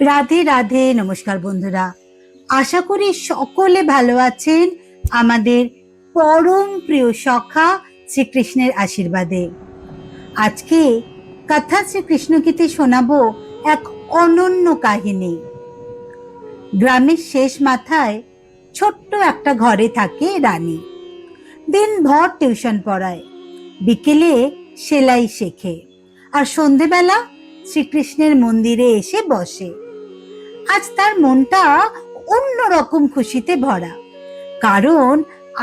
রাধে রাধে। নমস্কার বন্ধুরা, আশা করি সকলে ভালো আছেন আমাদের পরম প্রিয় সখা শ্রীকৃষ্ণের আশীর্বাদে। আজকে কথা শ্রীকৃষ্ণগীতে শোনাবো এক অনন্য কাহিনী। গ্রামের শেষ মাথায় ছোট্ট একটা ঘরে থাকে রানী। দিনভর টিউশন পড়ায়, বিকেলে সেলাই শেখে, আর সন্ধেবেলা শ্রীকৃষ্ণের মন্দিরে এসে বসে। আজ তার মনটা অন্যরকম খুশিতে ভরা, কারণ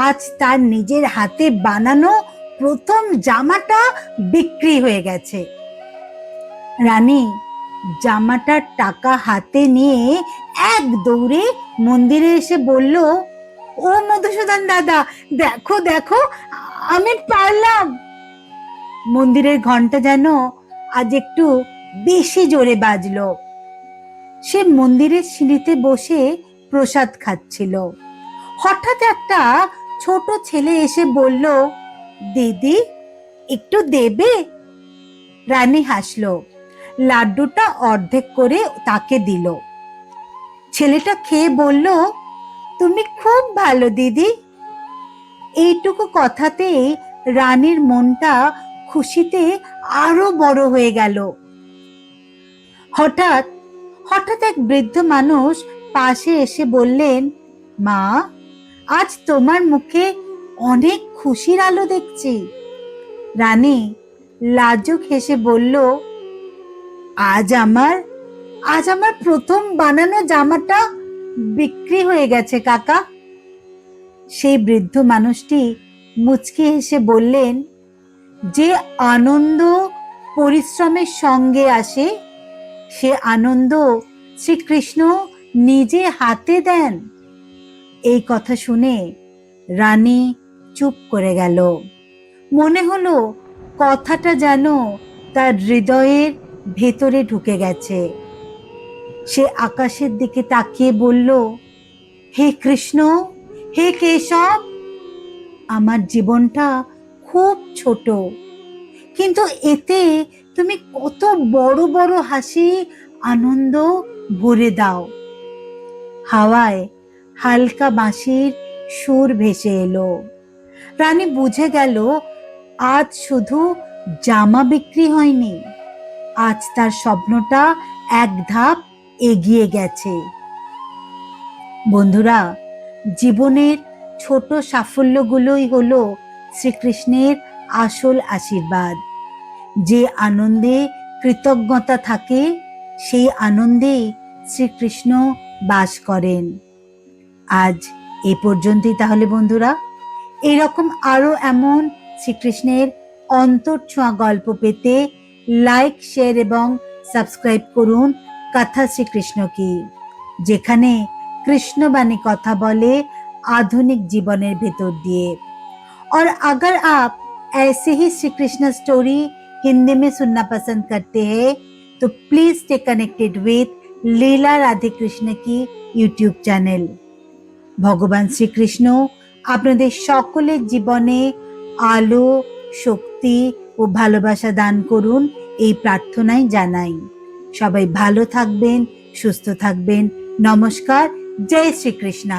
আজ তার নিজের হাতে বানানো প্রথম জামাটা বিক্রি হয়ে গেছে। রানী জামাটার টাকা হাতে নিয়ে এক দৌড়ে মন্দিরে এসে বলল, ও মধুসূদন দাদা, দেখো দেখো, আমি পারলাম। মন্দিরের ঘন্টা যেন আজ একটু বেশি জোরে বাজলো। সে মন্দিরের সিঁড়িতে বসে প্রসাদ খাচ্ছিল। হঠাৎ একটা ছোট ছেলে এসে বলল, দিদি একটু দেবে? রানী হাসলো, লাড্ডুটা অর্ধেক করে তাকে দিল। ছেলেটা খেয়ে বলল, তুমি খুব ভালো দিদি। এইটুকু কথাতেই রানীর মনটা খুশিতে আরো বড় হয়ে গেল। হঠাৎ হঠাৎ এক বৃদ্ধ মানুষ পাশে এসে বললেন, মা, আজ তোমার মুখে অনেক খুশির আলো দেখছি। রানী লাজুক হেসে বলল, আজ আমার প্রথম বানানো জামাটা বিক্রি হয়ে গেছে কাকা। সেই বৃদ্ধ মানুষটি মুচকি হেসে বললেন, যে আনন্দ পরিশ্রমের সঙ্গে আসে, সে আনন্দ শ্রীকৃষ্ণ নিজে হাতে দেন। এই কথা শুনে রানী চুপ করে গেল। মনে হলো কথাটা যেন তার হৃদয়ের ভেতরে ঢুকে গেছে। সে আকাশের দিকে তাকিয়ে বলল, হে কৃষ্ণ, হে কেশব, আমার জীবনটা খুব ছোট, কিন্তু এতে তুমি কত বড় বড় হাসি, আনন্দ ভরে দাও। হাওয়ায় হালকা বাঁশির সুর ভেসে এলো। রানী বুঝে গেল, আজ শুধু জামা বিক্রি হয়নি, আজ তার স্বপ্নটা এক ধাপ এগিয়ে গেছে। বন্ধুরা, জীবনের ছোট সাফল্যগুলোই হলো শ্রীকৃষ্ণের আসল আশীর্বাদ। যে আনন্দে কৃতজ্ঞতা থাকে, সেই আনন্দেই শ্রীকৃষ্ণ বাস করেন। আজ এ পর্যন্তই তাহলে বন্ধুরা। এরকম আরো এমন শ্রীকৃষ্ণের অন্তরছোঁয়া গল্প পেতে লাইক, শেয়ার এবং সাবস্ক্রাইব করুন কথা শ্রীকৃষ্ণ কি, যেখানে कृष्णवाणी কথা বলে आधुनिक जीवনের ভেতর দিয়ে। और अगर आप ऐसे ही श्री कृष्ण स्टोरी हिंदी में सुनना पसंद करते हैं तो प्लीज स्टे कनेक्टेड विथ लीला राधे कृष्ण की यूट्यूब चैनल। भगवान श्रीकृष्ण আপনাদের সকলের জীবনে আলো, শক্তি ও ভালোবাসা দান করুন, এই প্রার্থনাই জানাই। সবাই ভালো থাকবেন, সুস্থ থাকবেন। নমস্কার। जय श्री कृष्णा।